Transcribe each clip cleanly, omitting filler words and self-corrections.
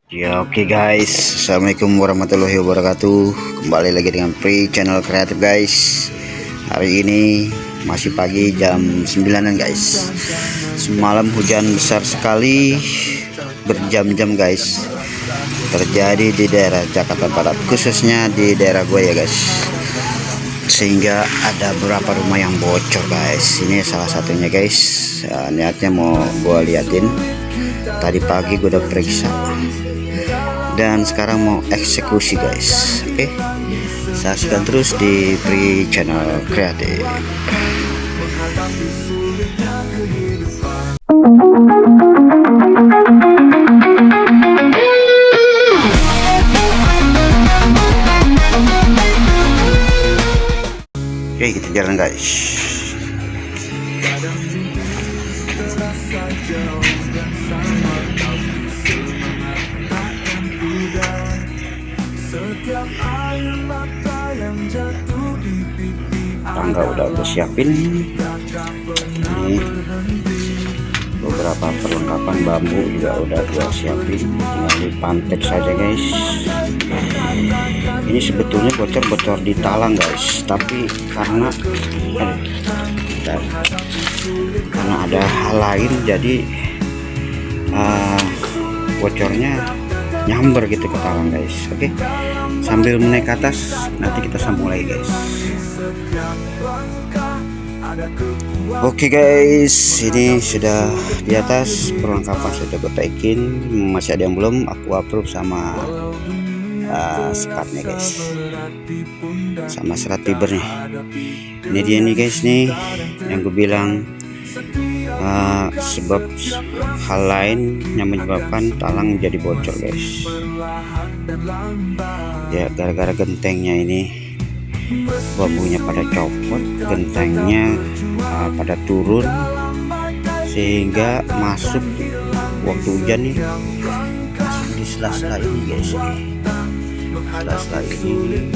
Ya oke guys, assalamualaikum warahmatullahi wabarakatuh. Kembali lagi dengan Free Channel Kreatif guys. Hari ini masih pagi jam 9-an guys. Semalam hujan besar sekali berjam-jam guys, terjadi di daerah Jakarta Barat, khususnya di daerah gue ya guys. Sehingga ada beberapa rumah yang bocor guys. Ini salah satunya guys. Niatnya mau gue liatin. Tadi pagi gue udah periksa dan sekarang mau eksekusi guys. Oke, saksikan terus di Free Channel Kreatif. Oke, kita jalan guys. Tangga udah gue siapin. Ini beberapa perlengkapan bambu juga udah gue siapin, tinggal dipantek saja guys. Ini sebetulnya bocor di talang guys, tapi karena ada hal lain jadi bocornya nyamber gitu ke talang guys. Oke, sambil naik ke atas nanti kita sambung lagi guys. Oke guys, ini sudah di atas, perlengkapan sudah gue taikin. Masih ada yang belum, aku approve sama sekatnya guys, sama serat fibernya. Ini dia nih guys, nih yang gue bilang sebab hal lain yang menyebabkan talang jadi bocor guys. Ya gara-gara gentengnya ini bambunya pada copot, gentengnya pada turun, sehingga masuk waktu hujan nih di sela-sela ini guys. Sela-sela ini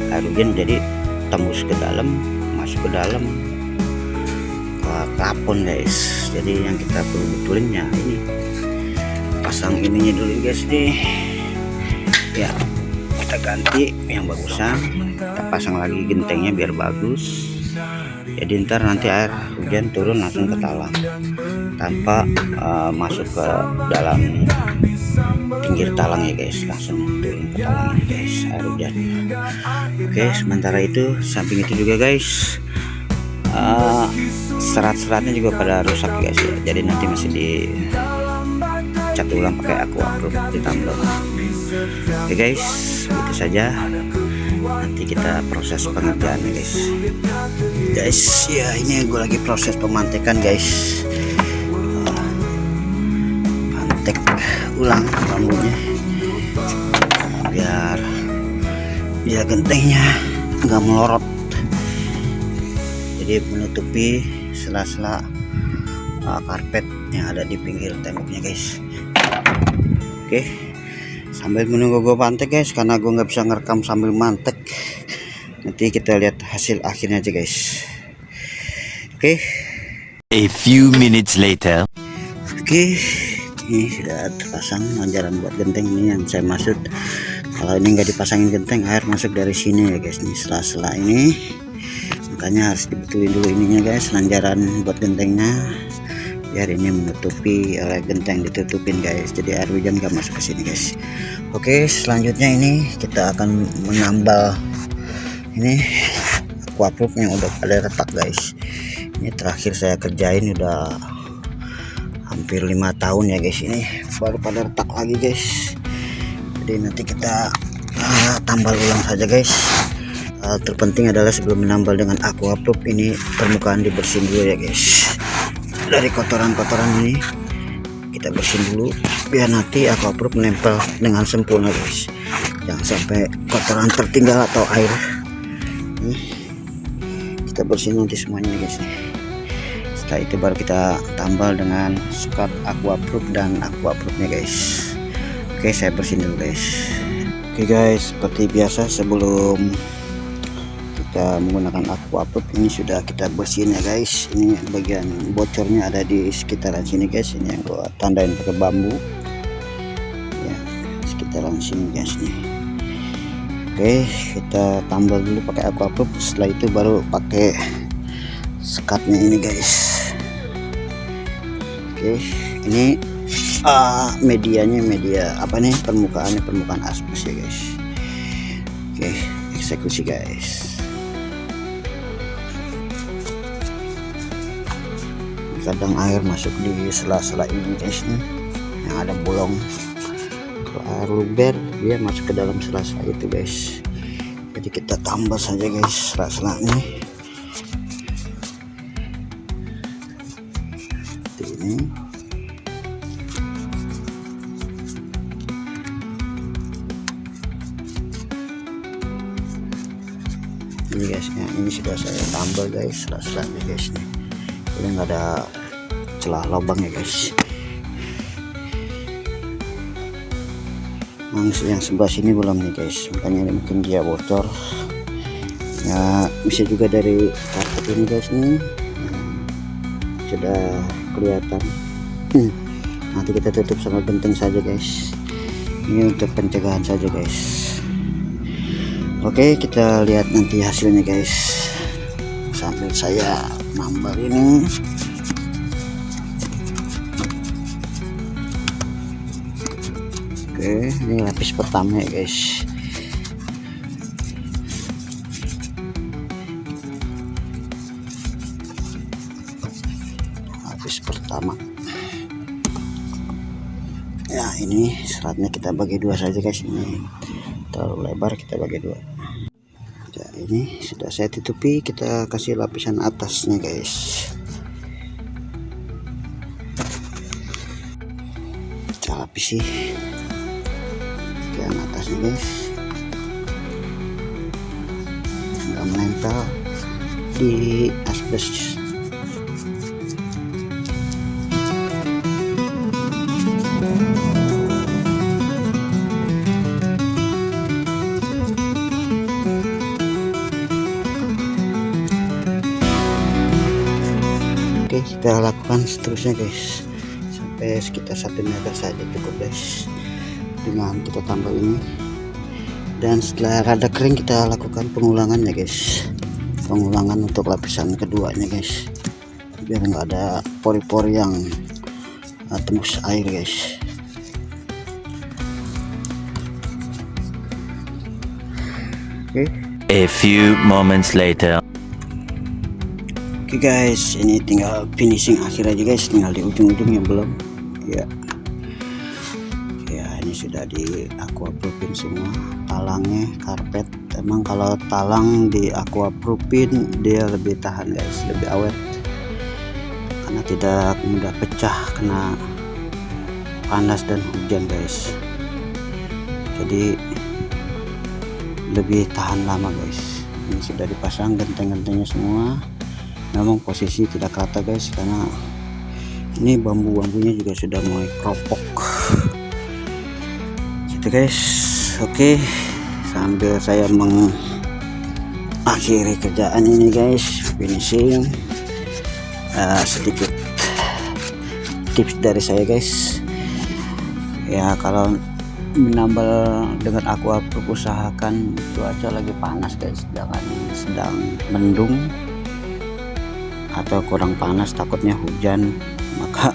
air hujan jadi tembus ke dalam, masuk ke dalam plafon guys. Jadi yang kita perlu betulin ya ini, pasang ininya dulu guys nih ya, kita ganti yang bagusan, kita pasang lagi gentengnya biar bagus. Jadi ntar nanti air hujan turun langsung ke talang tanpa masuk ke dalam pinggir talang ya guys, langsung turun ke talang ini guys air hujan. Oke, sementara itu samping itu juga guys, serat-seratnya juga pada rusak guys ya, jadi nanti masih dicat ulang pakai aqua proof ditambal. Oke guys, itu saja, nanti kita proses pengerjaannya guys. Ya ini gue lagi proses pemantekan guys, mantek ulang bambunya biar gentengnya nggak melorot, jadi menutupi sela-sela karpet yang ada di pinggir temboknya guys. Oke, sambil menunggu gue pantek guys, karena gue nggak bisa ngerekam sambil mantek, nanti kita lihat hasil akhirnya aja guys. Oke, a few minutes later. Oke, ini sudah terpasang lanjaran buat genteng ini yang saya maksud. Kalau ini nggak dipasangin genteng, air masuk dari sini ya guys, nih sela-sela ini, makanya harus dibetulin dulu ininya guys, lanjaran buat gentengnya biar ini menutupi oleh genteng, ditutupin guys, jadi air hujan nggak masuk ke sini guys. Oke, selanjutnya ini kita akan menambal ini aqua proof yang udah pada retak guys. Ini terakhir saya kerjain udah hampir 5 tahun ya guys, ini baru pada retak lagi guys. Jadi nanti kita tambal ulang saja guys. Terpenting adalah sebelum menambal dengan aqua proof ini, permukaan dibersihin dulu ya guys. Dari kotoran-kotoran ini kita bersihin dulu biar nanti aqua proof menempel dengan sempurna guys. Jangan sampai kotoran tertinggal atau air. Kita bersihin nanti semuanya guys nih. Setelah itu baru kita tambal dengan skat aqua proof dan aqua proofnya guys. Oke, saya bersihin dulu guys. Oke guys, seperti biasa sebelum kita menggunakan aquaproof. Ini sudah kita bersihin ya guys. Ini bagian bocornya ada di sekitaran sini guys. Ini yang gua tandain pakai bambu ya, sekitaran sini guys nih. Oke, kita tambal dulu pakai aquaproof. Setelah itu baru pakai sekatnya ini guys. Oke, ini medianya media apa nih, permukaan aspes ya guys. Oke, eksekusi guys. Kadang air masuk di sela-sela ini guys nih, yang ada bolong. Kalau air luber dia masuk ke dalam sela-sela itu guys. Jadi kita tambah saja guys sela-selanya seperti ini. Ini guys ya, ini sudah saya tambal guys sela-selanya guys nih. Ini nggak ada celah lubang ya guys. Yang sebelah sini belum nih guys, makanya ini mungkin dia bocor ya. Bisa juga dari karpet ini guys nih, sudah kelihatan. Nanti kita tutup sama genteng saja guys. Ini untuk pencegahan saja guys. Oke, kita lihat nanti hasilnya guys sambil saya nambah ini. Oke, ini lapis pertama ya guys. Lapis pertama ya, ini seratnya kita bagi dua saja guys. Ini terlalu lebar, kita bagi dua ya. Ini sudah saya tutupi, kita kasih lapisan atasnya guys. Kita lapisi yang atasnya guys, nggak menempel di asbes. Oke, kita lakukan seterusnya guys sampai sekitar 1 meter saja cukup guys dengan kita tambah ini. Dan setelah rada kering kita lakukan pengulangan ya guys, pengulangan untuk lapisan keduanya guys, biar nggak ada pori-pori yang tembus air guys. Oke. A few moments later. Oke guys, ini tinggal finishing akhir aja guys, tinggal di ujung-ujung yang belum ya. Ya, ini sudah di aquaproofin semua, talangnya, karpet. Emang kalau talang di aquaproofin dia lebih tahan guys, lebih awet karena tidak mudah pecah kena panas dan hujan guys. Jadi lebih tahan lama guys. Ini sudah dipasang genteng-gentengnya semua. Memang posisi tidak rata guys, karena ini bambu-bambunya juga sudah mulai keropok gitu guys. Oke, sambil saya mengakhiri kerjaan ini guys, finishing, sedikit tips dari saya guys ya. Kalau menambal dengan aquaproof usahakan cuaca lagi panas guys, jangan sedang mendung atau kurang panas, takutnya hujan, maka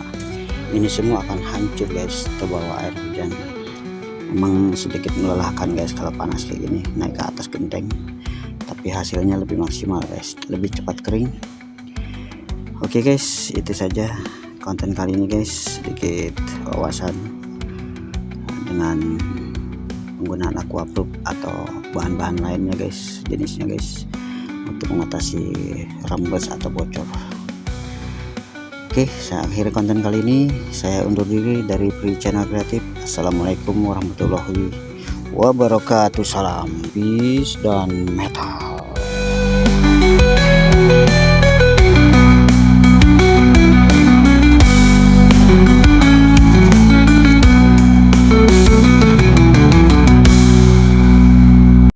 ini semua akan hancur guys terbawa air hujan. Memang sedikit melelahkan guys kalau panas kayak gini naik ke atas genteng, tapi hasilnya lebih maksimal guys, lebih cepat kering. Oke guys, itu saja konten kali ini guys, sedikit wawasan dengan penggunaan aquaproof atau bahan-bahan lainnya guys, jenisnya guys, untuk mengatasi rembes atau bocor. Oke, saya akhiri konten kali ini. Saya undur diri dari Pri Channel Kreatif. Assalamualaikum warahmatullahi wabarakatuh. Salam, peace dan meta.